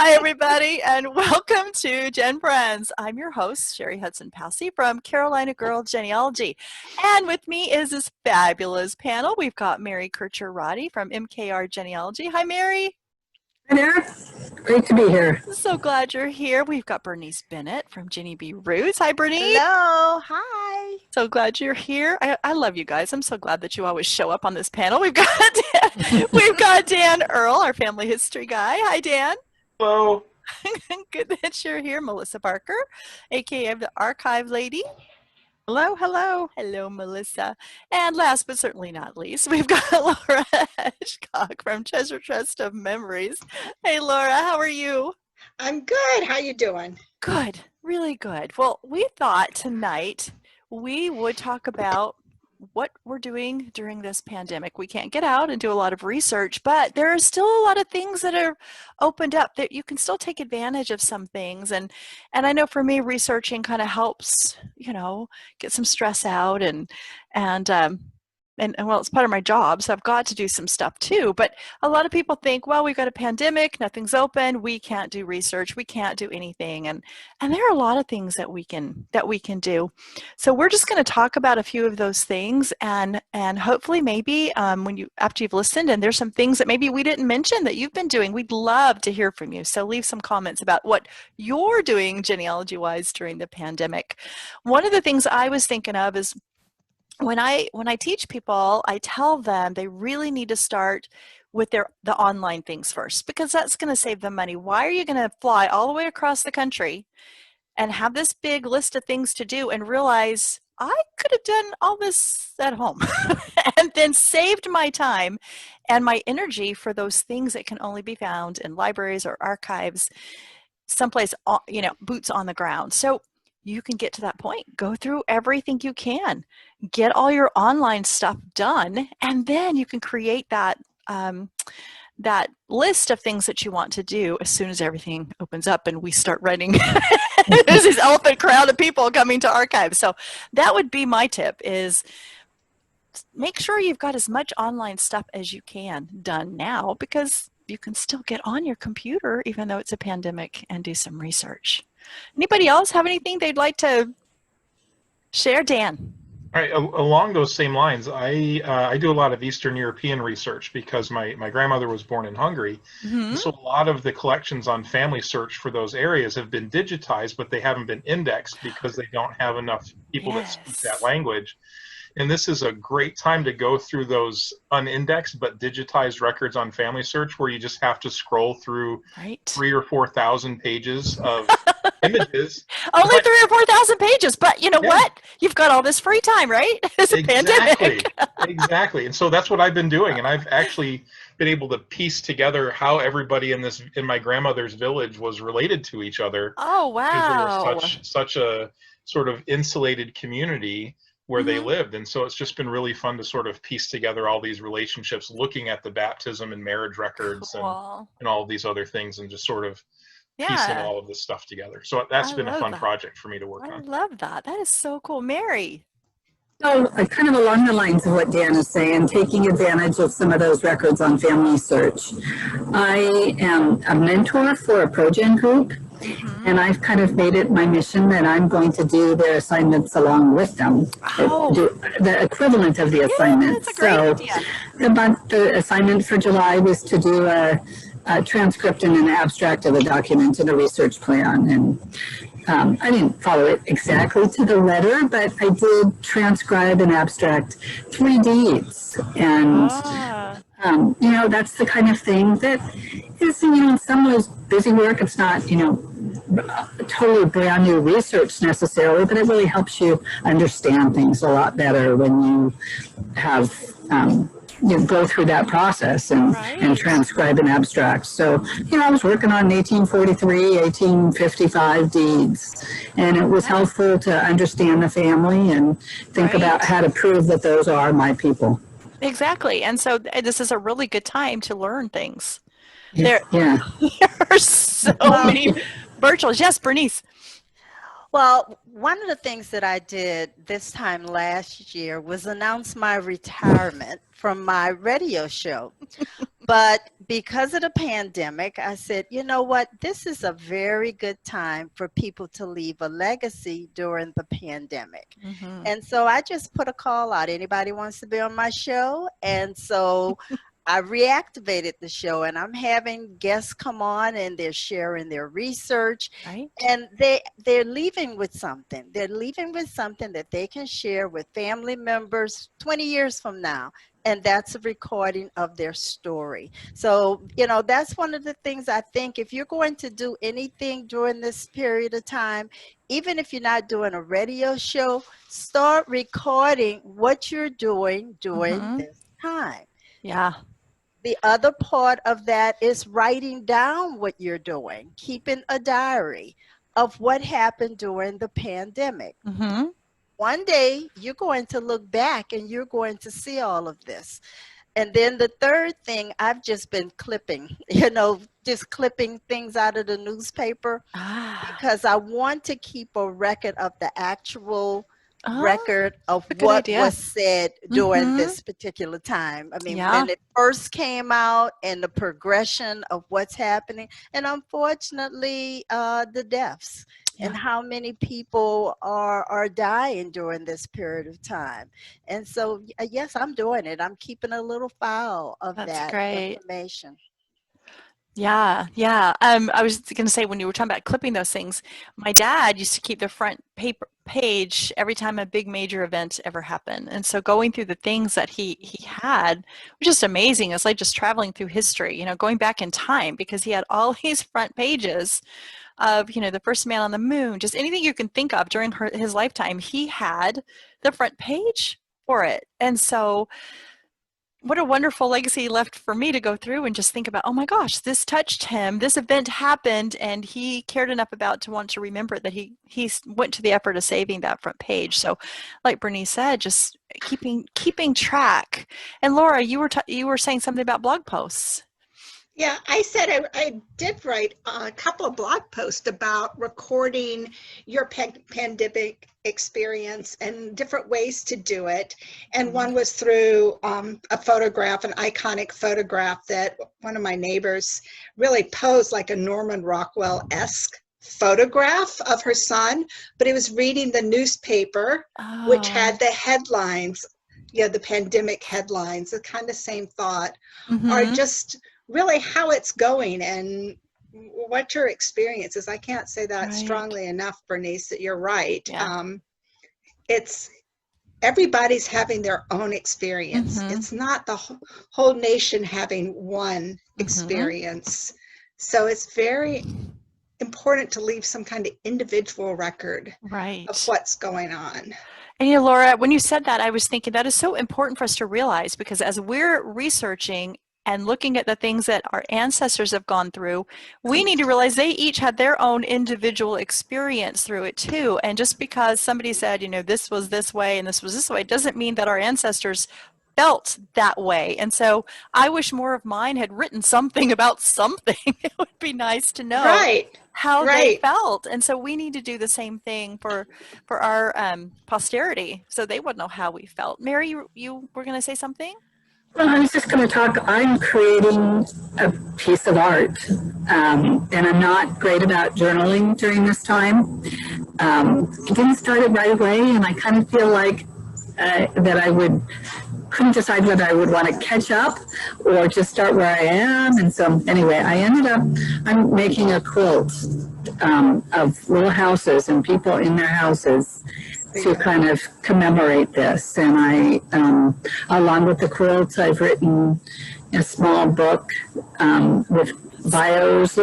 Hi, everybody, and welcome to GenFriends. I'm your host, Cheri Hudson Passey from Carolina Girl Genealogy. And with me is this fabulous panel. We've got Mary Kircher-Roddy from MKR Genealogy. Hi, Mary. Hi there. Great to be here. So glad you're here. We've got Bernice Bennett from Jenny B. Roots. Hi, Bernice. Hello. Hi. So glad you're here. I love you guys. I'm so glad that you always show up on this panel. We've got Dan Earl, our family history guy. Hi, Dan. Hello. Good that you're here. Melissa Barker, aka the Archive Lady. Hello, hello. Hello, Melissa. And last but certainly not least, we've got Laura Hedgecock from Treasure Trust of Memories. Hey, Laura, how are you? I'm good. How you doing? Good, really good. Well, we thought tonight we would talk about what we're doing during this pandemic. We can't get out and do a lot of research, but there are still a lot of things that are opened up that you can still take advantage of some things. And I know for me, researching kind of helps, get some stress out and well, it's part of my job, so I've got to do some stuff too. But a lot of people think, well, we've got a pandemic, nothing's open, we can't do research, we can't do anything, and there are a lot of things that we can do. So we're just going to talk about a few of those things, and hopefully maybe after you've listened, and there's some things that maybe we didn't mention that you've been doing, we'd love to hear from you. So leave some comments about what you're doing genealogy-wise during the pandemic. One of the things I was thinking of is when I teach people, I tell them they really need to start with the online things first, because that's going to save them money. Why are you going to fly all the way across the country and have this big list of things to do and realize I could have done all this at home and then saved my time and my energy for those things that can only be found in libraries or archives, someplace, boots on the ground. So you can get to that point. Go through everything you can. Get all your online stuff done, and then you can create that list of things that you want to do as soon as everything opens up and we start running. There's this elephant crowd of people coming to archives. So that would be my tip, is make sure you've got as much online stuff as you can done now, because you can still get on your computer even though it's a pandemic and do some research. Anybody else have anything they'd like to share? Dan? All right, along those same lines, I do a lot of Eastern European research because my grandmother was born in Hungary. Mm-hmm. So a lot of the collections on Family Search for those areas have been digitized, but they haven't been indexed because they don't have enough people that speak that language. And this is a great time to go through those unindexed but digitized records on Family Search, where you just have to scroll through 3,000 or 4,000 pages of images. Only 3,000 or 4,000 pages, but you know what? You've got all this free time, right? It's a pandemic. Exactly. And so that's what I've been doing. And I've actually been able to piece together how everybody in my grandmother's village was related to each other. Oh, wow. Because they were such a sort of insulated community where they lived. And so it's just been really fun to sort of piece together all these relationships, looking at the baptism and marriage records and all of these other things, and just sort of piecing all of this stuff together. So that's been a fun project for me to work on. I love that. That is so cool. Mary? So kind of along the lines of what Dan is saying, taking advantage of some of those records on Family Search. I am a mentor for a ProGen group, and I've kind of made it my mission that I'm going to do their assignments along with them, do the equivalent of the assignments. That's a great idea. The assignment for July was to do a transcript and an abstract of a document and a research plan. And I didn't follow it exactly to the letter, but I did transcribe and abstract 3 deeds. And, that's the kind of thing that is, in some ways busy work. It's not, totally brand new research necessarily, but it really helps you understand things a lot better when you have go through that process and transcribe an abstract. So, I was working on 1843, 1855 deeds, and it was helpful to understand the family and think about how to prove that those are my people. Exactly. And so this is a really good time to learn things. Yeah. There are so many virtuals. Yes, Bernice. Well, one of the things that I did this time last year was announce my retirement from my radio show. But because of the pandemic, I said, you know what? This is a very good time for people to leave a legacy during the pandemic. Mm-hmm. And so I just put a call out. Anybody wants to be on my show? And so I reactivated the show, and I'm having guests come on, and they're sharing their research, Right. and they're leaving with something. They're leaving with something that they can share with family members 20 years from now. And that's a recording of their story. So, you know, that's one of the things I think, if you're going to do anything during this period of time, even if you're not doing a radio show, start recording what you're doing during Mm-hmm. this time. Yeah. The other part of that is writing down what you're doing, keeping a diary of what happened during the pandemic. Mm-hmm. One day you're going to look back and you're going to see all of this. And then the third thing, I've just been clipping, just clipping things out of the newspaper because I want to keep a record of the actual record of what was said during this particular time. I mean, when it first came out and the progression of what's happening, and unfortunately, the deaths. And how many people are dying during this period of time. And so, yes, I'm doing it. I'm keeping a little file of that information. Yeah. I was going to say, when you were talking about clipping those things, my dad used to keep the front page every time a big major event ever happened. And so going through the things that he had was just amazing. It's like just traveling through history, going back in time, because he had all these front pages of, the first man on the moon, just anything you can think of during his lifetime, he had the front page for it. And so what a wonderful legacy left for me to go through and just think about, oh my gosh, this touched him, this event happened, and he cared enough about to want to remember that he went to the effort of saving that front page. So like Bernice said, just keeping track. And Laura, you were saying something about blog posts. Yeah, I said I did write a couple of blog posts about recording your pandemic experience and different ways to do it. And one was through a photograph, an iconic photograph that one of my neighbors really posed like a Norman Rockwell-esque photograph of her son, but he was reading the newspaper, which had the headlines, the pandemic headlines, the kind of same thought, or just really how it's going and what your experience is. I can't say that strongly enough, Bernice, that you're right. Yeah. It's everybody's having their own experience. It's not the whole nation having one experience. So it's very important to leave some kind of individual record of what's going on. And Laura, when you said that, I was thinking that is so important for us to realize, because as we're researching and looking at the things that our ancestors have gone through, we need to realize they each had their own individual experience through it too. And just because somebody said, this was this way and this was this way, doesn't mean that our ancestors felt that way. And so I wish more of mine had written something about something. It would be nice to know how they felt. And so we need to do the same thing for our posterity, so they would know how we felt. Mary, you were going to say something? Well, I was just going to talk. I'm creating a piece of art, and I'm not great about journaling during this time. It didn't start it right away, and I kind of feel like that I couldn't decide whether I would want to catch up or just start where I am. And so anyway, I'm making a quilt of little houses and people in their houses to kind of commemorate this. And I, along with the quilts, I've written a small book with bios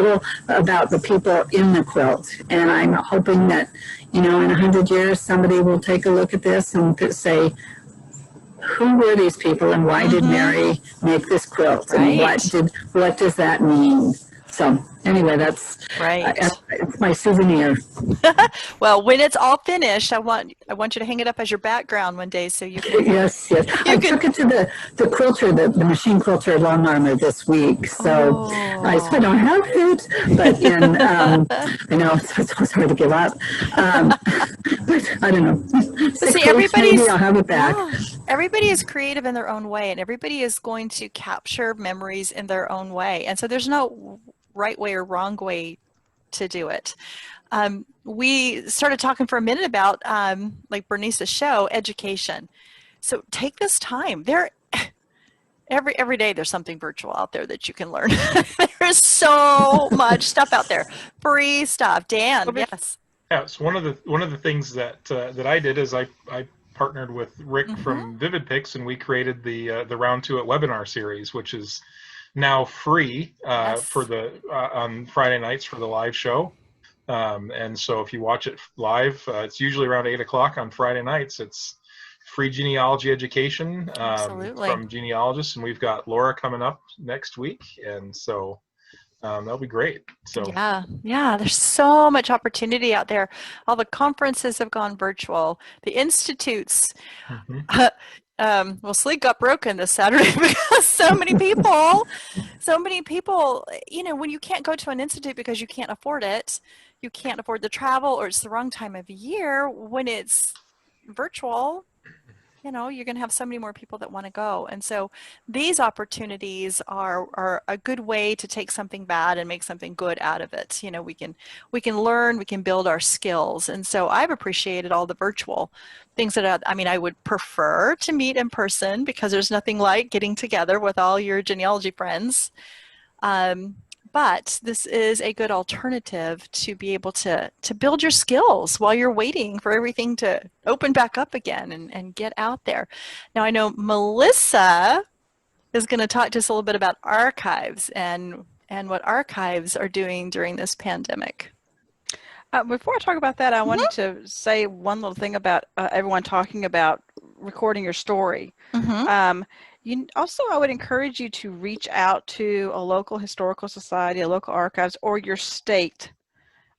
about the people in the quilt. And I'm hoping that, in 100 years, somebody will take a look at this and say, who were these people and why did Mary make this quilt? And what does that mean? So anyway, that's it's my souvenir. Well, when it's all finished, I want you to hang it up as your background one day, so you can. Yes. I took it to the quilter, the machine quilter Long Armor this week. So I still don't have it, but I know it's always hard to give up. But I don't know. But see, maybe I'll have it back. everybody is creative in their own way, and everybody is going to capture memories in their own way. And so there's no right way or wrong way to do it. We started talking for a minute about, like Bernice's show, education. So take this time. Every day there's something virtual out there that you can learn. There's so much stuff out there, free stuff. Dan, yes. Yeah, so one of the things that I did is I partnered with Rick from VividPix, and we created the Round 2 at Webinar series, which is now free for the on Friday nights for the live show. And so if you watch it live, it's usually around 8 o'clock on Friday nights. It's free genealogy education from genealogists, and we've got Laura coming up next week, and so that'll be great. So yeah, there's so much opportunity out there. All the conferences have gone virtual. The institutes, well, Sleek got broken this Saturday because so many people, when you can't go to an institute because you can't afford it, you can't afford the travel, or it's the wrong time of year. When it's virtual, you're going to have so many more people that want to go. And so these opportunities are a good way to take something bad and make something good out of it. We can learn, we can build our skills. And so I've appreciated all the virtual things that I would prefer to meet in person, because there's nothing like getting together with all your genealogy friends. But this is a good alternative to be able to build your skills while you're waiting for everything to open back up again and get out there. Now, I know Melissa is going to talk to us a little bit about archives and what archives are doing during this pandemic. Before I talk about that, I wanted to say one little thing about everyone talking about recording your story. I would encourage you to reach out to a local historical society, a local archives, or your state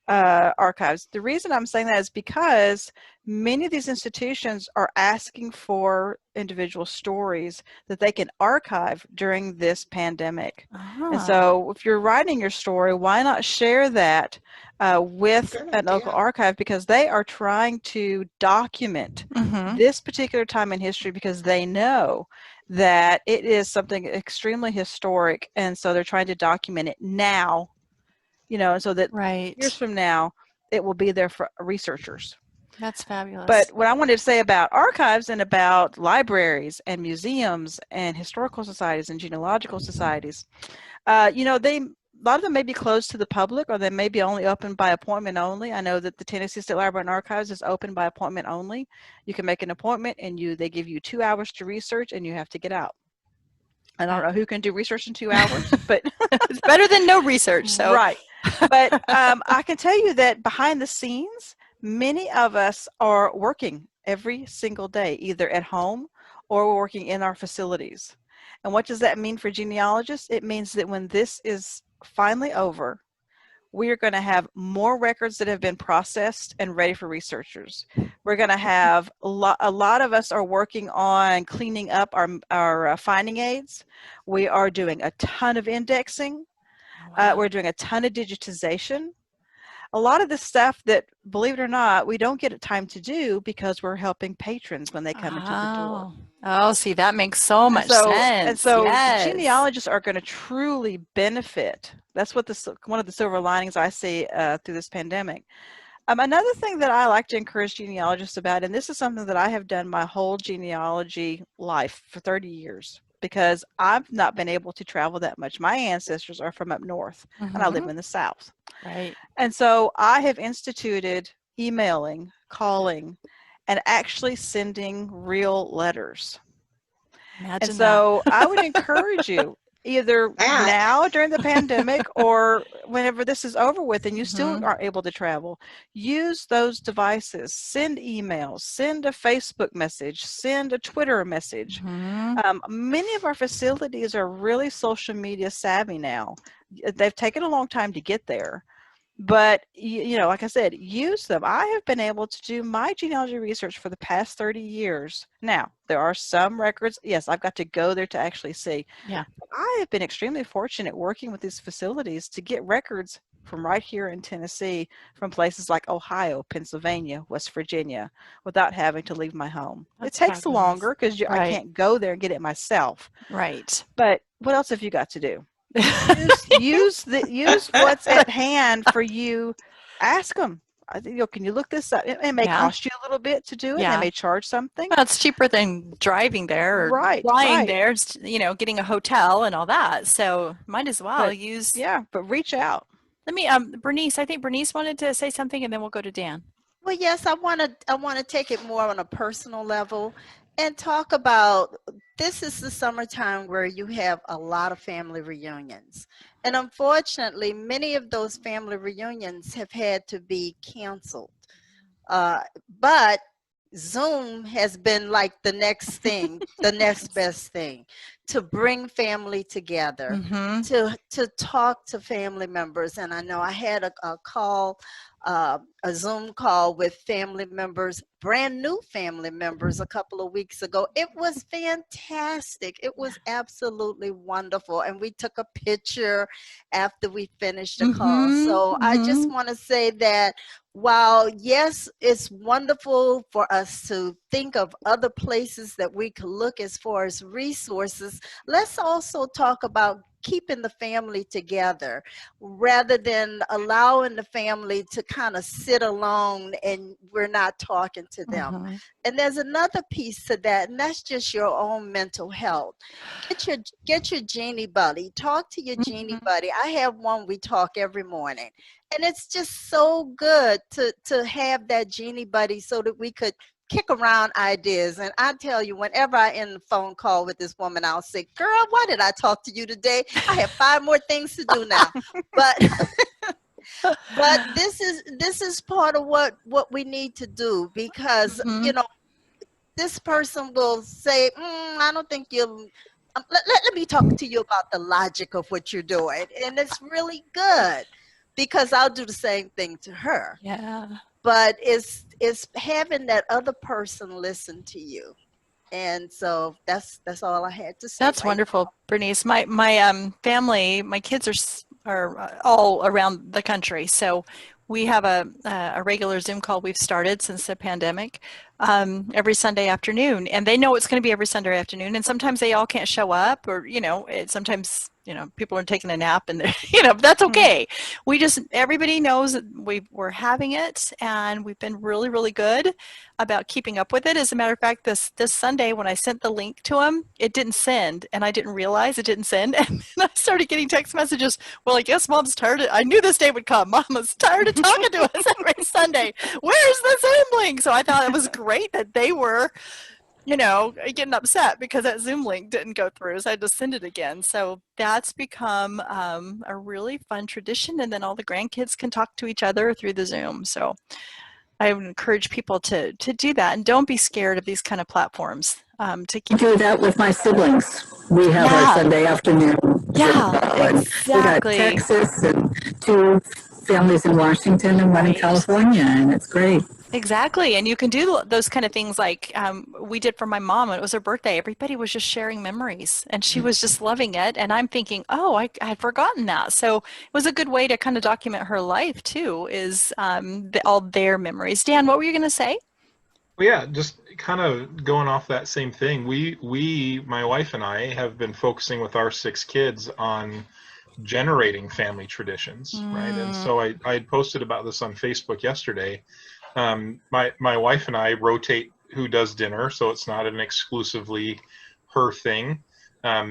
archives. The reason I'm saying that is because many of these institutions are asking for individual stories that they can archive during this pandemic. And so if you're writing your story, why not share that with a local archive, because they are trying to document this particular time in history, because they know that it is something extremely historic, and so they're trying to document it now, so that years from now it will be there for researchers. That's fabulous. But what I wanted to say about archives and about libraries and museums and historical societies and genealogical societies, a lot of them may be closed to the public, or they may be only open by appointment only. I know that the Tennessee State Library and Archives is open by appointment only. You can make an appointment, and they give you 2 hours to research, and you have to get out. I don't know who can do research in 2 hours, but it's better than no research. So right. But I can tell you that behind the scenes, many of us are working every single day, either at home or we're working in our facilities. And what does that mean for genealogists? It means that when this is finally over, we are going to have more records that have been processed and ready for researchers. We're going to have a lot of us are working on cleaning up our finding aids. We are doing a ton of indexing. We're doing a ton of digitization. A lot of the stuff that, believe it or not, we don't get time to do because we're helping patrons when they come into the door. Oh, see, that makes so much sense. And so the genealogists are going to truly benefit. That's what one of the silver linings I see through this pandemic. Another thing that I like to encourage genealogists about, and this is something that I have done my whole genealogy life for 30 years, because I've not been able to travel that much. My ancestors are from up north, and I live in the South. Right. And so I have instituted emailing, calling, and actually sending real letters. Imagine and so that. I would encourage you, either now during the pandemic or whenever this is over with and you still aren't able to travel, use those devices. Send emails, send a Facebook message, send a Twitter message. Many of our facilities are really social media savvy now. They've taken a long time to get there. But, like I said, use them. I have been able to do my genealogy research for the past 30 years. Now, there are some records. Yes, I've got to go there to actually see. Yeah. I have been extremely fortunate working with these facilities to get records from right here in Tennessee, from places like Ohio, Pennsylvania, West Virginia, without having to leave my home. That's it takes fabulous. longer because I Right. can't go there and get it myself. Right. But what else have you got to do? use what's at hand for you. Ask them. Can you look this up? It may cost you a little bit to do it. Yeah. They may charge something. Well, it's cheaper than driving there or flying there, getting a hotel and all that. So might as well use. Yeah, but reach out. Let me, Bernice, I think Bernice wanted to say something, and then we'll go to Dan. Well, yes, I want to take it more on a personal level and talk about, this is the summertime where you have a lot of family reunions. And unfortunately, many of those family reunions have had to be canceled. But Zoom has been like the next thing, the next best thing, to bring family together, to talk to family members. And I know I had a call, a Zoom call with family members, brand new family members, a couple of weeks ago. It was fantastic. It was absolutely wonderful. And we took a picture after we finished the call. So I just want to say that while, yes, it's wonderful for us to think of other places that we could look as far as resources, let's also talk about keeping the family together rather than allowing the family to kind of sit alone and we're not talking to them. And there's another piece to that, and that's just your own mental health. Get your Genie buddy. Talk to your Genie buddy. I have one we talk every morning. And it's just so good to have that Genie buddy so that we could kick around ideas. And I tell you, whenever I end the phone call with this woman, I'll say, girl, why did I talk to you today? I have 5 more things to do now. But this is part of what we need to do, because this person will say, I don't think you'll let me talk to you about the logic of what you're doing. And it's really good, because I'll do the same thing to her. Yeah. But it's having that other person listen to you. And so that's all I had to say. That's wonderful, Bernice. My family, my kids are all around the country, so we have a regular Zoom call we've started since the pandemic every Sunday afternoon, and they know it's going to be every Sunday afternoon. And sometimes they all can't show up, or sometimes people are taking a nap, and that's okay. Everybody knows that we're having it, and we've been really, really good about keeping up with it. As a matter of fact, this Sunday when I sent the link to them, it didn't send, and I didn't realize it didn't send. And then I started getting text messages. Well, I guess Mom's tired. I knew this day would come. Mama's tired of talking to us every Sunday. Where's the Zoom link? So I thought it was great that they were getting upset because that Zoom link didn't go through, so I had to send it again. So that's become a really fun tradition, and then all the grandkids can talk to each other through the Zoom. So I would encourage people to do that, and don't be scared of these kind of platforms. To keep do that with my siblings. We have our Sunday afternoon. Yeah, exactly. We got Texas and 2 families in Washington and 1 in California, and it's great. Exactly. And you can do those kind of things like we did for my mom. It was her birthday. Everybody was just sharing memories, and she was just loving it. And I'm thinking, I had forgotten that. So it was a good way to kind of document her life too, is all their memories. Dan, what were you going to say? Well, yeah, just kind of going off that same thing. My wife and I have been focusing with our 6 kids on generating family traditions, right? And so I had posted about this on Facebook yesterday. My wife and I rotate who does dinner, so it's not an exclusively her thing.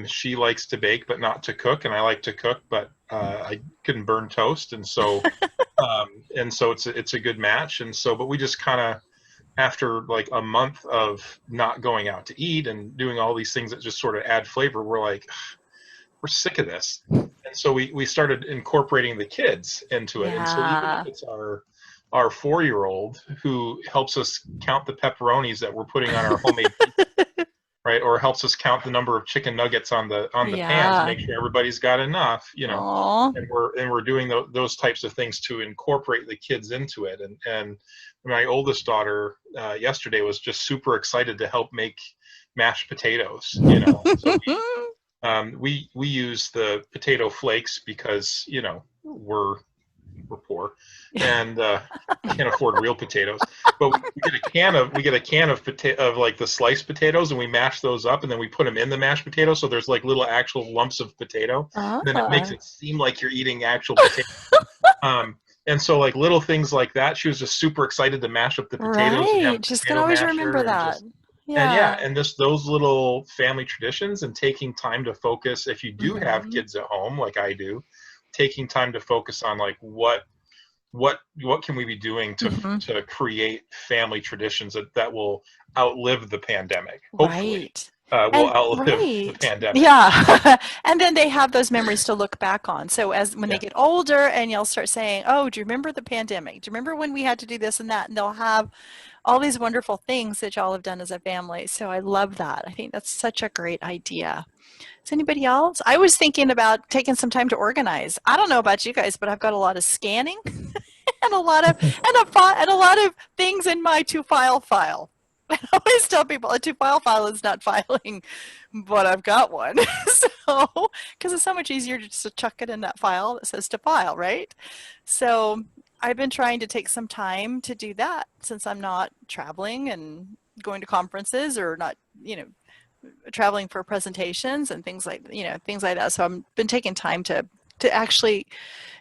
She likes to bake, but not to cook, and I like to cook, but I couldn't burn toast, and so it's a good match. And so, but we just kind of, after like a month of not going out to eat and doing all these things that just sort of add flavor, we're like, we're sick of this. And so we started incorporating the kids into it. And so even if it's our 4-year-old who helps us count the pepperonis that we're putting on our homemade pizza, right? Or helps us count the number of chicken nuggets on the pan to make sure everybody's got enough, Aww. and we're doing those types of things to incorporate the kids into it. And my oldest daughter yesterday was just super excited to help make mashed potatoes, So we use the potato flakes because, we're we're poor, and can't afford real potatoes. But we get a can of like the sliced potatoes, and we mash those up, and then we put them in the mashed potatoes. So there's like little actual lumps of potato. And then it makes it seem like you're eating actual potato. And so like little things like that, she was just super excited to mash up the potatoes. Right, just can always remember that. And those little family traditions, and taking time to focus, if you do have kids at home like I do, taking time to focus on like what can we be doing to create family traditions that will outlive the pandemic, hopefully. Right. Will outlive the pandemic. Yeah. And then they have those memories to look back on. So when they get older, and you'll start saying, oh, do you remember the pandemic? Do you remember when we had to do this and that? And they'll have all these wonderful things that y'all have done as a family. So I love that. I think that's such a great idea. Is anybody else? I was thinking about taking some time to organize. I don't know about you guys, but I've got a lot of scanning and a lot of things in my to-file. I always tell people a to-file is not filing, but I've got one. So, because it's so much easier just to chuck it in that file that says to file, right? So I've been trying to take some time to do that, since I'm not traveling and going to conferences, or not, traveling for presentations and things like that. So I've been taking time to actually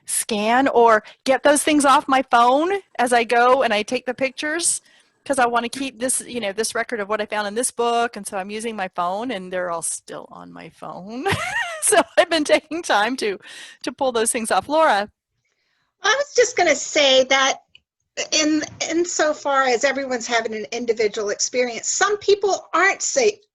scan or get those things off my phone as I go and I take the pictures, because I want to keep this, this record of what I found in this book. And so I'm using my phone, and they're all still on my phone. So I've been taking time to pull those things off. Laura. I was just going to say that in so far as everyone's having an individual experience, some people aren't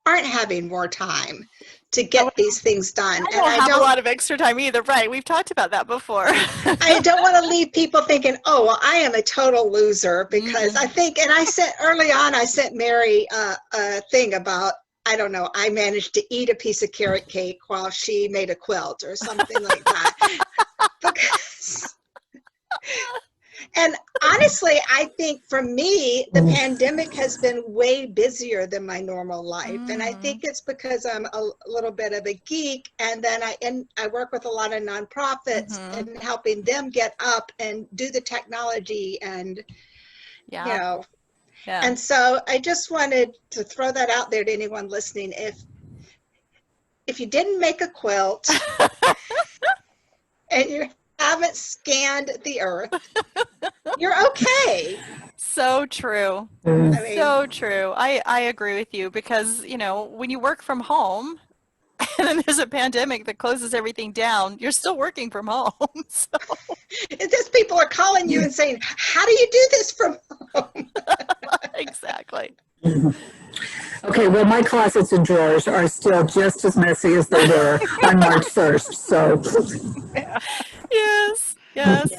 having more time to get these things done. I don't have a lot of extra time either, right? We've talked about that before. I don't want to leave people thinking, oh, well, I am a total loser, because I think, and I said early on, I sent Mary a thing about, I don't know, I managed to eat a piece of carrot cake while she made a quilt or something like that. And honestly, I think for me, the pandemic has been way busier than my normal life. And I think it's because I'm a little bit of a geek. And then I work with a lot of nonprofits and helping them get up and do the technology and, And so I just wanted to throw that out there to anyone listening. If you didn't make a quilt and you haven't scanned the earth, you're okay. So true. So true. I agree with you, because when you work from home and then there's a pandemic that closes everything down, you're still working from home. So it's just people are calling you and saying, how do you do this from home? Exactly. Okay, well, my closets and drawers are still just as messy as they were on March 1st, so. Yes.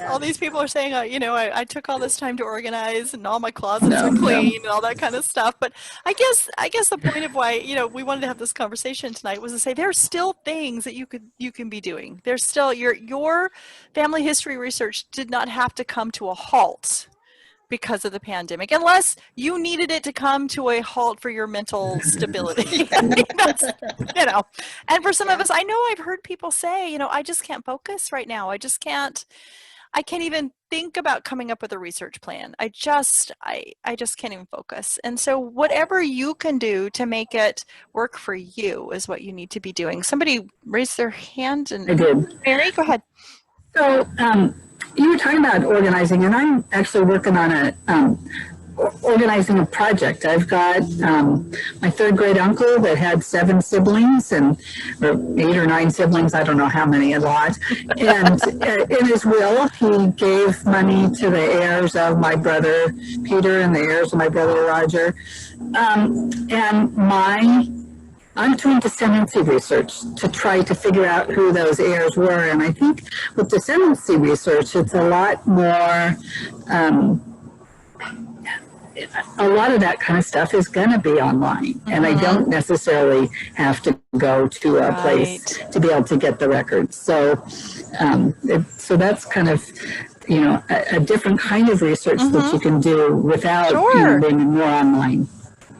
All these people are saying, I took all this time to organize, and all my closets are clean and all that kind of stuff. But I guess the point of why, we wanted to have this conversation tonight was to say there are still things that you can be doing. There's still your family history research did not have to come to a halt because of the pandemic, unless you needed it to come to a halt for your mental stability. And for some of us, I know I've heard people say, I just can't focus right now. I can't even think about coming up with a research plan. I just can't even focus. And so whatever you can do to make it work for you is what you need to be doing. Somebody raised their hand. And I did. Mary, go ahead. So, you were talking about organizing, and I'm actually working on organizing a project. I've got my third grade uncle that had 7 siblings, or 8 or 9 siblings, I don't know how many, a lot. And in his will, he gave money to the heirs of my brother Peter and the heirs of my brother Roger. I'm doing descendancy research to try to figure out who those heirs were. And I think with descendancy research, it's a lot more, a lot of that kind of stuff is going to be online. And I don't necessarily have to go to a place to be able to get the records. So, so that's kind of, a different kind of research that you can do without being more online.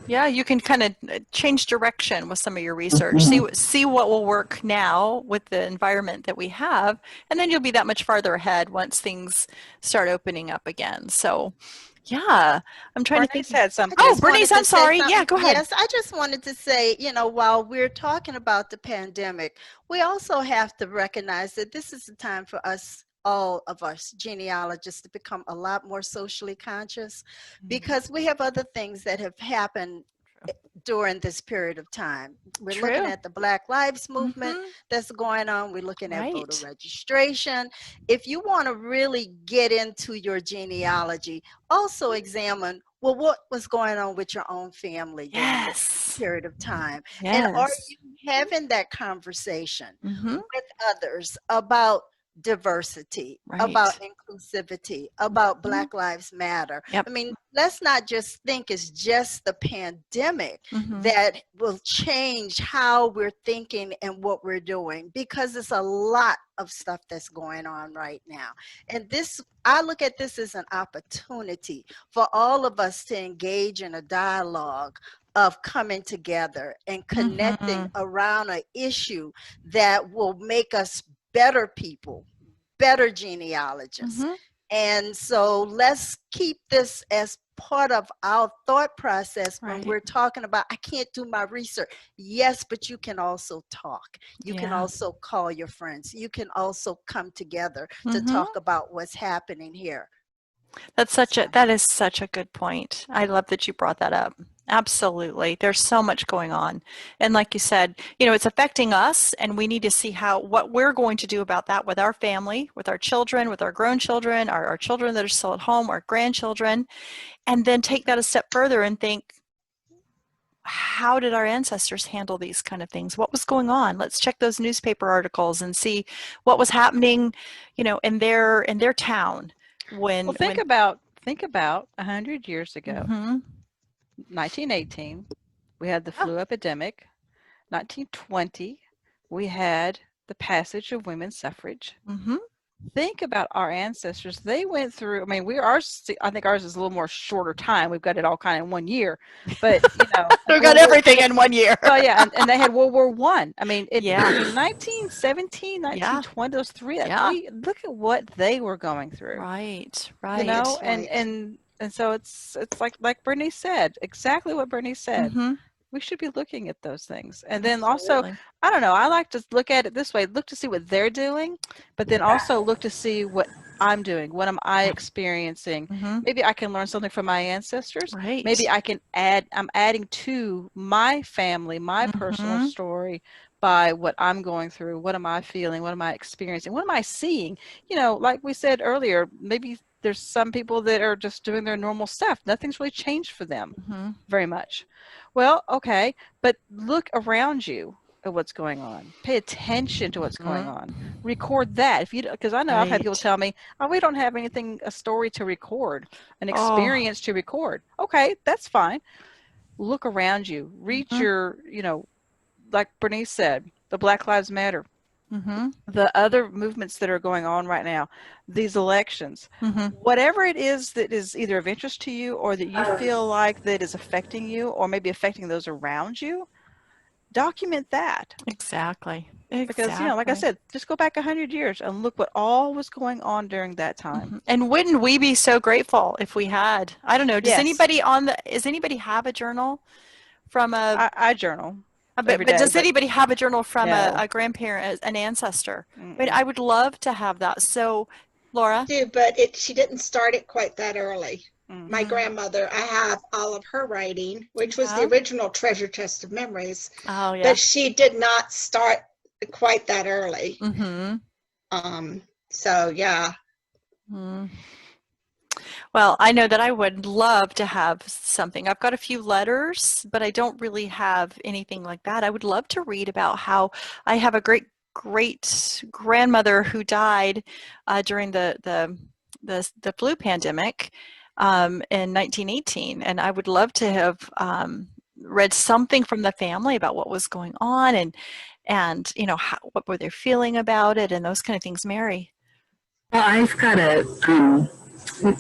Yeah, you can kind of change direction with some of your research. Mhm. See what will work now with the environment that we have, and then you'll be that much farther ahead once things start opening up again. So, yeah, I'm trying to think. Bernice had I something. Oh, just Bernice, wanted I'm to say sorry. Yeah, something. go ahead. Yes, I just wanted to say, while we're talking about the pandemic, we also have to recognize that this is the time for us, all of us genealogists, to become a lot more socially conscious, because we have other things that have happened during this period of time. We're looking True. at the Black Lives Movement Mm-hmm. that's going on. We're looking at voter Right. registration. If you want to really get into your genealogy, also examine, well, what was going on with your own family during this Yes. period of time? And are Yes. you having that conversation Mm-hmm. with others about diversity, about Right. inclusivity, about Mhm. Black Lives Matter? Yep. I mean, let's not just think it's just the pandemic Mm-hmm. that will change how we're thinking and what we're doing, because it's a lot of stuff that's going on right now. And this, I look at this as an opportunity for all of us to engage in a dialogue of coming together and connecting Mm-hmm. around an issue that will make us better people, better genealogists. Mm-hmm. And so let's keep this as part of our thought process when Right. we're talking about, I can't do my research. Yes, but you can also talk. You can Yeah. also call your friends. You can also come together to Mm-hmm. talk about what's happening here. So, That is such a good point. I love that you brought that up. Absolutely. There's so much going on. And like you said, it's affecting us, and we need to see what we're going to do about that with our family, with our children, with our grown children, our children that are still at home, our grandchildren, and then take that a step further and think, how did our ancestors handle these kind of things? What was going on? Let's check those newspaper articles and see what was happening, in their town Well, when think about 100 years ago, mm-hmm. 1918, we had the Yeah. flu epidemic. 1920, we had the passage of women's suffrage. Mm-hmm. Think about our ancestors. They went through, I mean, I think ours is a little more shorter time. We've got it all kind of in 1 year, but We've got everything in 1 year. well, yeah, and they had World War One. I mean, Yeah. between 1917, Yeah. 1920, those three, Yeah. look at what they were going through. Right. You Right. know, right. and so it's like Bernice said, exactly what Bernice said. Mm-hmm. We should be looking at those things. And then also, Absolutely. I don't know, I like to look at it this way, look to see what they're doing, but then also look to see what I'm doing. What am I experiencing? Mm-hmm. Maybe I can learn something from my ancestors. Right. Maybe I'm adding to my family, my personal Mm-hmm. story by what I'm going through. What am I feeling? What am I experiencing? What am I seeing? Like we said earlier, maybe there's some people that are just doing their normal stuff. Nothing's really changed for them Mm-hmm. very much. Well, okay, but look around you at what's going on. Pay attention to what's going on. Record that. Because I know I've had people Right. tell me, "Oh, we don't have a story to record, an Oh. experience to record." Okay, that's fine. Look around you. Read Mm-hmm. your, like Bernice said, the Black Lives Matter. Mm-hmm. The other movements that are going on right now, these elections, Mm-hmm. whatever it is that is either of interest to you or that you feel like that is affecting you or maybe affecting those around you, document that. Exactly. Because, like I said, just go back 100 years and look what all was going on during that time. Mm-hmm. And wouldn't we be so grateful if we had? I don't know. Does Yes. anybody have a journal from a? I journal. But does anybody have a journal from No. a grandparent, an ancestor? Mm-mm. I mean, I would love to have that. So, Laura? I do, but she didn't start it quite that early. Mm-hmm. My grandmother, I have all of her writing, which was the original treasure chest of memories. Oh, yeah. But she did not start quite that early. Mm-hmm. So, yeah. Mm. Well, I know that I would love to have something. I've got a few letters, but I don't really have anything like that. I would love to read about how I have a great grandmother who died during the flu pandemic in 1918, and I would love to have read something from the family about what was going on and what were they feeling about it and those kind of things. Mary? Well, I've got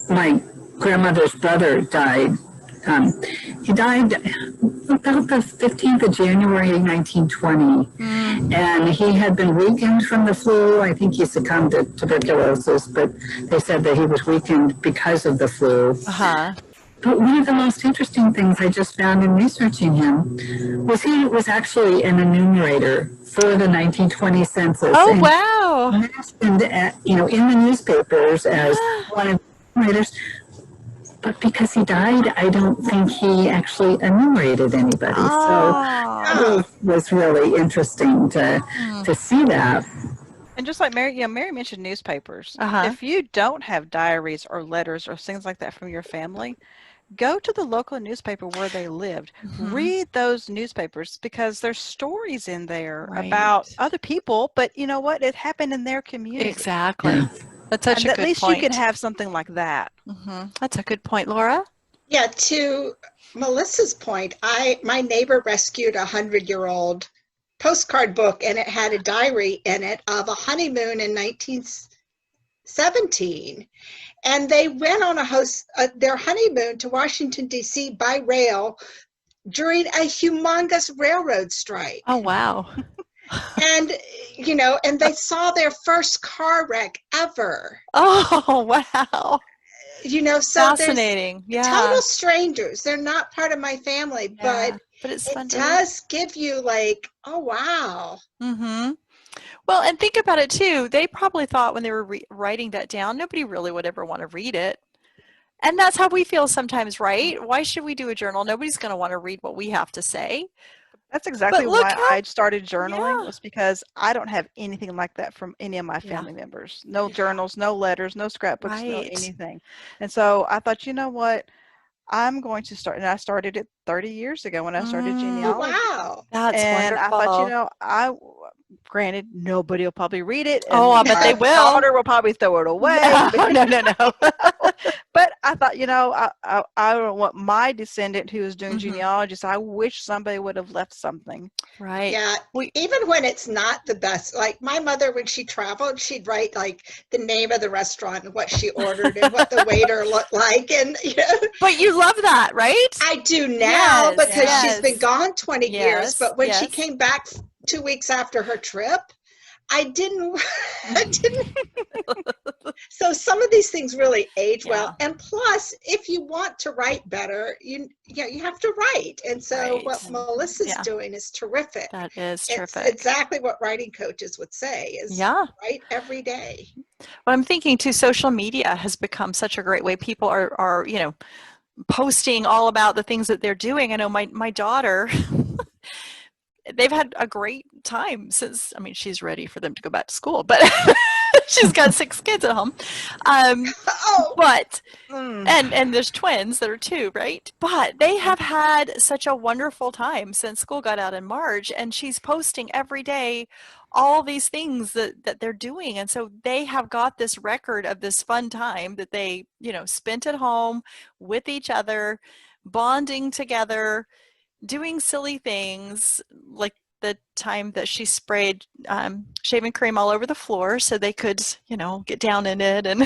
my grandmother's brother died He died about the 15th of January, 1920. And he had been weakened from the flu. I think he succumbed to tuberculosis, but they said that he was weakened because of the flu. But one of the most interesting things I just found in researching him was he was actually an enumerator for the 1920 census. Oh, and wow. mentioned in the newspapers as one of the enumerators. But because he died, I don't think he actually enumerated anybody. So that was really interesting to see that. And just like Mary, Mary mentioned newspapers. If you don't have diaries or letters or things like that from your family, go to the local newspaper where they lived. Read those newspapers because there's stories in there about other people, but you know what? It happened in their community. Exactly. That's such a good point. At least you can have something like that. That's a good point, Laura. Yeah, to Melissa's point, my neighbor rescued a 100-year-old postcard book, and it had a diary in it of a honeymoon in 1917. And they went on their honeymoon to Washington, D.C. by rail during a humongous railroad strike. Oh, wow. And, and they saw their first car wreck ever. Oh, wow. So fascinating. Yeah. Total strangers. They're not part of my family, but it's it does give you like, oh, wow. Well, and think about it too. They probably thought when they were writing that down, nobody really would ever want to read it. And that's how we feel sometimes, right? Why should we do a journal? Nobody's going to want to read what we have to say. That's exactly why I started journaling, was because I don't have anything like that from any of my family members. No journals, no letters, no scrapbooks, no anything. And so I thought, you know what? I'm going to start, and I started it 30 years ago when I started Genealogy. Wow. That's and wonderful. I thought, granted, nobody will probably read it. Oh, I bet they will. My daughter will probably throw it away. No. But I thought, I don't want my descendant who is doing genealogy, so I wish somebody would have left something. Right. Yeah. Even when it's not the best, like my mother, when she traveled, she'd write like the name of the restaurant and what she ordered and what the waiter looked like. And, But you love that, right? I do now because she's been gone 20 years. But when she came back 2 weeks after her trip, I didn't. So some of these things really age well. And plus, if you want to write better, you have to write. And so what Melissa's doing is terrific. That is terrific. It's exactly what writing coaches would say is write every day. Well, I'm thinking too, social media has become such a great way. People are posting all about the things that they're doing. I know my daughter, they've had a great time since, she's ready for them to go back to school, but she's got 6 kids at home. But, and there's twins that are 2, right? But they have had such a wonderful time since school got out in March, and she's posting every day all these things that they're doing. And so they have got this record of this fun time that they, spent at home with each other, bonding together, doing silly things, like the time that she sprayed shaving cream all over the floor so they could, get down in it. And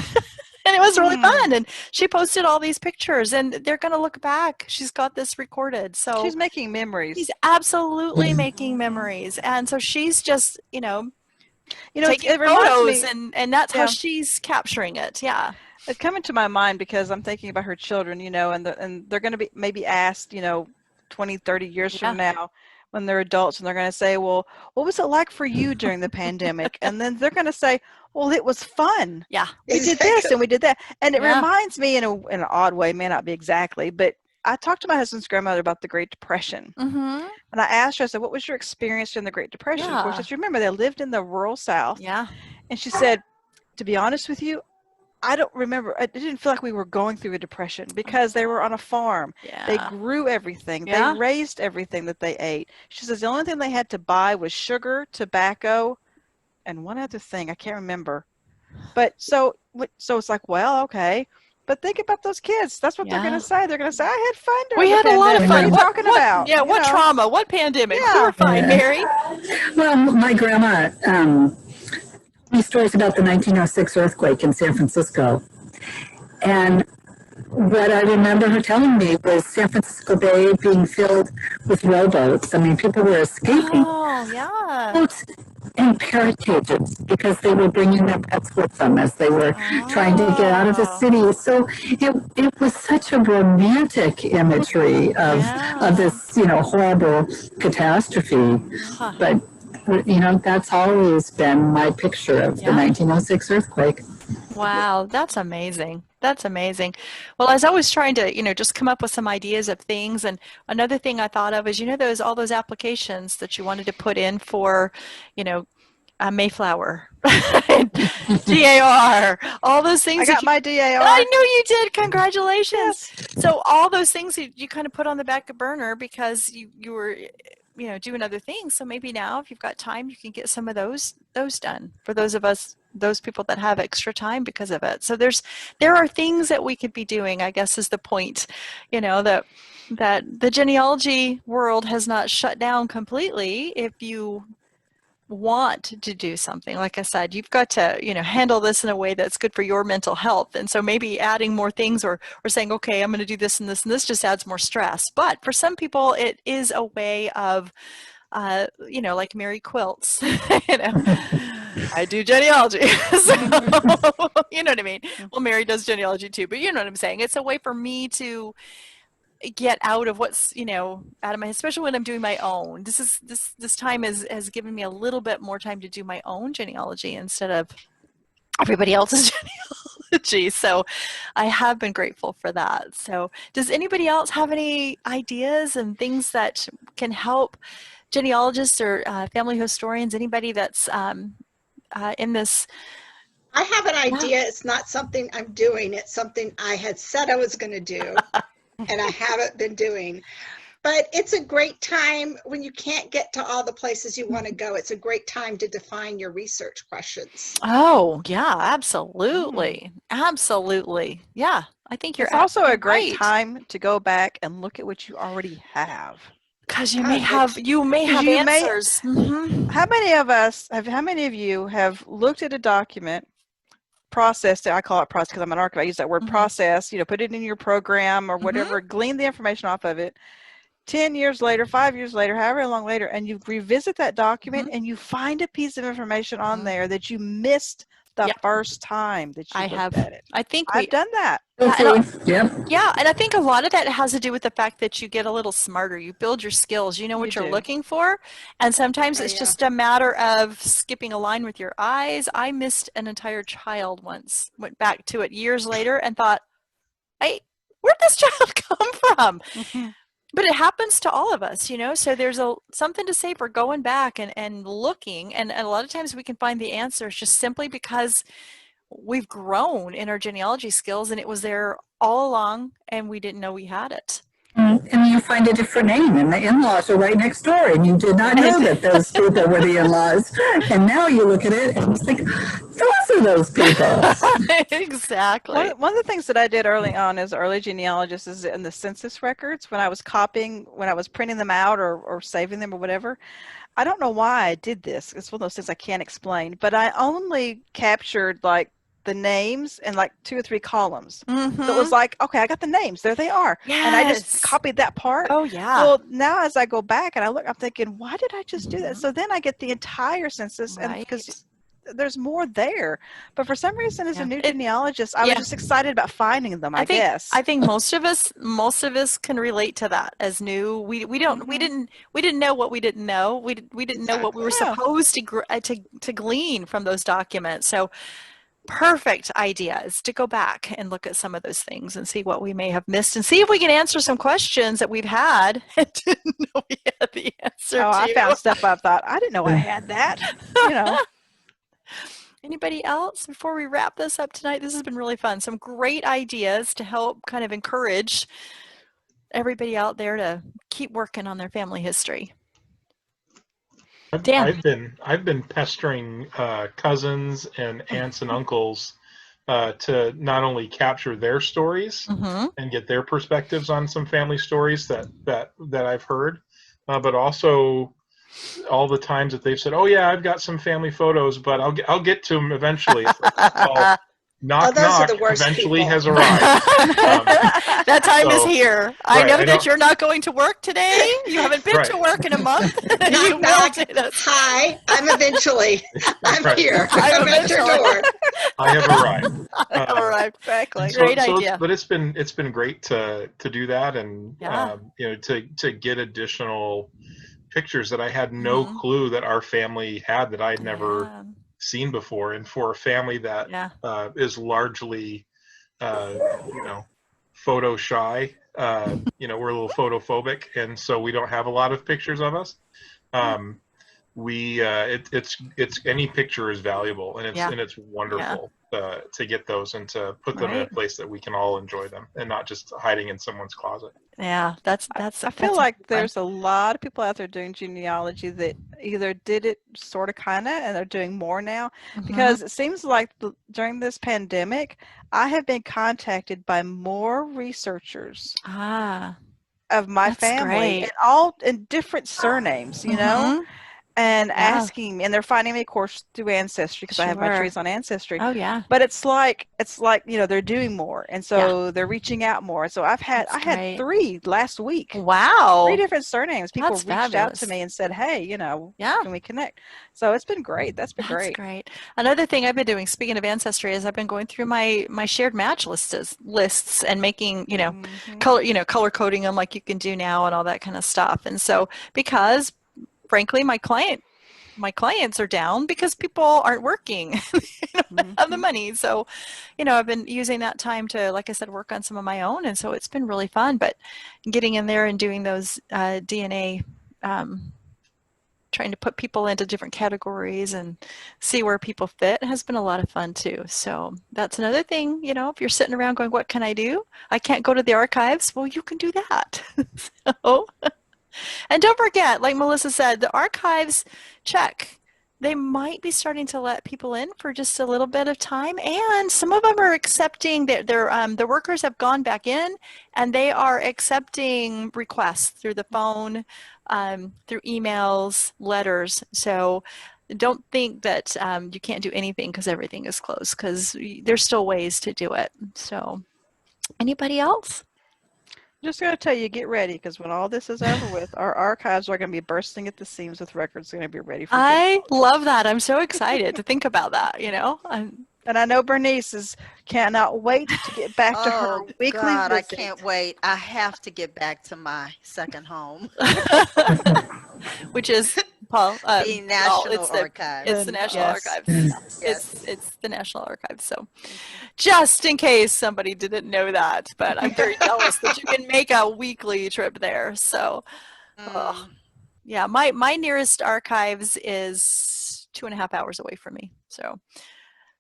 and it was really fun. And she posted all these pictures, and they're going to look back. She's got this recorded. So she's making memories. She's absolutely making memories. And so she's just, taking photos, and that's how she's capturing it. Yeah. It's coming to my mind because I'm thinking about her children, and they're going to be maybe asked, 20, 30 years from now when they're adults, and they're going to say, well, what was it like for you during the pandemic? And then they're going to say, well, it was fun. Yeah. We did this and we did that. And it reminds me in an odd way, may not be exactly, but I talked to my husband's grandmother about the Great Depression. And I asked her, I said, what was your experience during the Great Depression? Of course, as you remember, they lived in the rural South. Yeah. And she said, to be honest with you, I don't remember. It didn't feel like we were going through a depression because they were on a farm. Yeah. They grew everything. They raised everything that they ate. She says the only thing they had to buy was sugar, tobacco, and one other thing. I can't remember. But so it's like, well, okay. But think about those kids. That's what they're going to say. They're going to say, I had fun during We had a lot of fun. What are you talking about? Yeah, what trauma? What pandemic? We were fine, Mary. Well, my grandma told me stories about the 1906 earthquake in San Francisco. And what I remember her telling me was San Francisco Bay being filled with rowboats. I mean, people were escaping Oh, yeah. boats and parrot cages because they were bringing their pets with them as they were trying to get out of the Oh, city. So it was such a romantic imagery of yeah. this, horrible catastrophe. Huh. But, that's always been my picture of the Yeah. 1906 earthquake. Wow, that's amazing. That's amazing. Well, I was always trying to, just come up with some ideas of things. And another thing I thought of is, all those applications that you wanted to put in for, you know, Mayflower, DAR, all those things. I got my DAR. I knew you did. Congratulations. Yes. So all those things you kind of put on the back burner because you were, doing other things. So maybe now, if you've got time, you can get some of those done for those people that have extra time because of it. So there are things that we could be doing, I guess is the point, that the genealogy world has not shut down completely. If you want to do something, like I said, you've got to handle this in a way that's good for your mental health. And so maybe adding more things or saying, okay, I'm going to do this and this and this just adds more stress. But for some people it is a way of like Mary quilts. I do genealogy. So, you know what I mean? Well, Mary does genealogy too, but you know what I'm saying. It's a way for me to get out of what's out of my, especially when I'm doing my own. This time has given me a little bit more time to do my own genealogy instead of everybody else's genealogy. So I have been grateful for that. So does anybody else have any ideas and things that can help genealogists or family historians, anybody that's in this? I have an idea. It's not something I'm doing. It's something I had said I was going to do. And I haven't been doing. But it's a great time when you can't get to all the places you want to go. It's a great time to define your research questions. Oh, yeah, absolutely. Absolutely. Yeah, I think you're It's also a great right. time to go back and look at what you already have. Because you may have answers. How many of you have looked at a document, processed it? I call it process because I'm an archivist. I use that word process, put it in your program or whatever, glean the information off of it. 10 years later, 5 years later, however long later, and you revisit that document and you find a piece of information on there that you missed the first time that you looked at it. I think I've done that. Yeah, and I think a lot of that has to do with the fact that you get a little smarter. You build your skills. You know what you're looking for. And sometimes it's just a matter of skipping a line with your eyes. I missed an entire child once, went back to it years later and thought, hey, where'd this child come from? But it happens to all of us, so there's something to say for going back and looking. And a lot of times we can find the answers just simply because we've grown in our genealogy skills and it was there all along and we didn't know we had it. And you find a different name and the in-laws are right next door and you did not know that those people were the in-laws. And now you look at it and it's like, those are those people. Exactly. One of the things that I did early on as an early genealogist is in the census records, when I was printing them out or saving them or whatever. I don't know why I did this. It's one of those things I can't explain, but I only captured like the names in like 2 or 3 columns. So it was like, okay, I got the names. There they are. Yes. And I just copied that part. Oh, yeah. Well, now as I go back and I look, I'm thinking, why did I just do that? So then I get the entire census and because there's more there. But for some reason, as a new genealogist, I was just excited about finding them, I guess. I think most of us can relate to that as new. We didn't know what we didn't know. We didn't know what we were supposed to glean from those documents. So perfect idea is to go back and look at some of those things and see what we may have missed and see if we can answer some questions that we've had and didn't know we had the answer to. I found stuff I thought, I didn't know I had that. Anybody else before we wrap this up tonight? This has been really fun. Some great ideas to help kind of encourage everybody out there to keep working on their family history. Dan. I've been pestering cousins and aunts and uncles to not only capture their stories and get their perspectives on some family stories that I've heard, but also all the times that they've said, "Oh yeah, I've got some family photos, but I'll get to them eventually." knock, those are knock, the worst eventually people. has arrived. That time is so- here. I Right, know I that know. you're not going to work today. You haven't been Right. to work in a month. You Knock, will knock. did us. Hi, I'm eventually. I'm Right. here. I'm I'm at your eventually. door. I have arrived. All right. Exactly. Great idea. But it's been great to do that, and Yeah. to get additional pictures that I had no Mhm. clue that our family had, that I had never Yeah. seen before. And for a family that Yeah. is largely photo shy, we're a little photophobic, and so we don't have a lot of pictures of us. It's any picture is valuable, and it's wonderful to get those and to put them in a place that we can all enjoy them, and not just hiding in someone's closet. Yeah, that's I feel like there's a lot of people out there doing genealogy that either did it sort of kind of and they're doing more now, because it seems like during this pandemic I have been contacted by more researchers of my family, and all in different surnames, you know, and asking, and they're finding me, of course, through Ancestry, because I have my trees on Ancestry. Oh yeah. But it's like they're doing more, and so they're reaching out more. So I had 3 last week. Wow. 3 different surnames. People That's reached out to fabulous. me and said, "Hey, can we connect?" So it's been great. That's That's great. Another thing I've been doing, speaking of Ancestry, is I've been going through my shared match lists and making, color coding them like you can do now and all that kind of stuff. And so, because frankly, my clients are down because people aren't working. They don't have the money. So, I've been using that time to, like I said, work on some of my own. And so it's been really fun. But getting in there and doing those DNA, trying to put people into different categories and see where people fit has been a lot of fun too. So that's another thing, if you're sitting around going, what can I do? I can't go to the archives. Well, you can do that. And don't forget, like Melissa said, the archives check. They might be starting to let people in for just a little bit of time, and some of them are accepting the workers have gone back in, and they are accepting requests through the phone, through emails, letters. So don't think that you can't do anything because everything is closed, because there's still ways to do it. So anybody else? Just going to tell you, get ready, because when all this is over with, our archives are going to be bursting at the seams with records going to be ready for I love that. I'm so excited to think about that, And I know Bernice cannot wait to get back to her weekly God, visit. I can't wait. I have to get back to my second home. Which is, Paul, the National Archives. It's the National Archives. Yes. It's the National Archives. So just in case somebody didn't know that, but I'm very jealous that you can make a weekly trip there. So yeah, my nearest archives is 2.5 hours away from me. So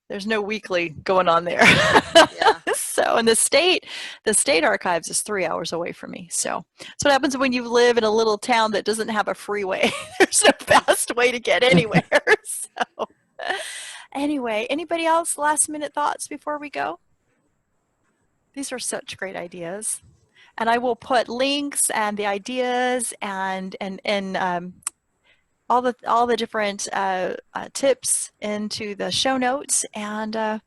there's no weekly going on there. Yeah. So, and the state archives is 3 hours away from me. So that's what happens when you live in a little town that doesn't have a freeway. There's no fast way to get anywhere. So anyway, anybody else last minute thoughts before we go? These are such great ideas. And I will put links and the ideas and all the different tips into the show notes. And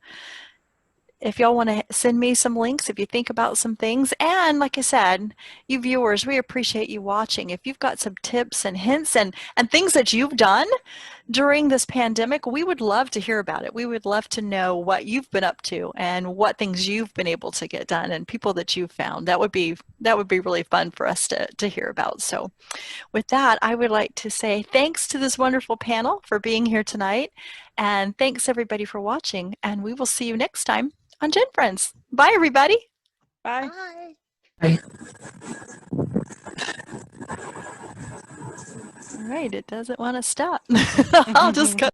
if y'all want to send me some links, if you think about some things, and like I said, you viewers, we appreciate you watching. If you've got some tips and hints and things that you've done during this pandemic, we would love to hear about it. We would love to know what you've been up to and what things you've been able to get done and people that you've found. That would be really fun for us to hear about. So with that, I would like to say thanks to this wonderful panel for being here tonight, and thanks everybody for watching, and we will see you next time on GenFriends. Bye, everybody. Bye. Bye. All right, it doesn't want to stop. I'll just go.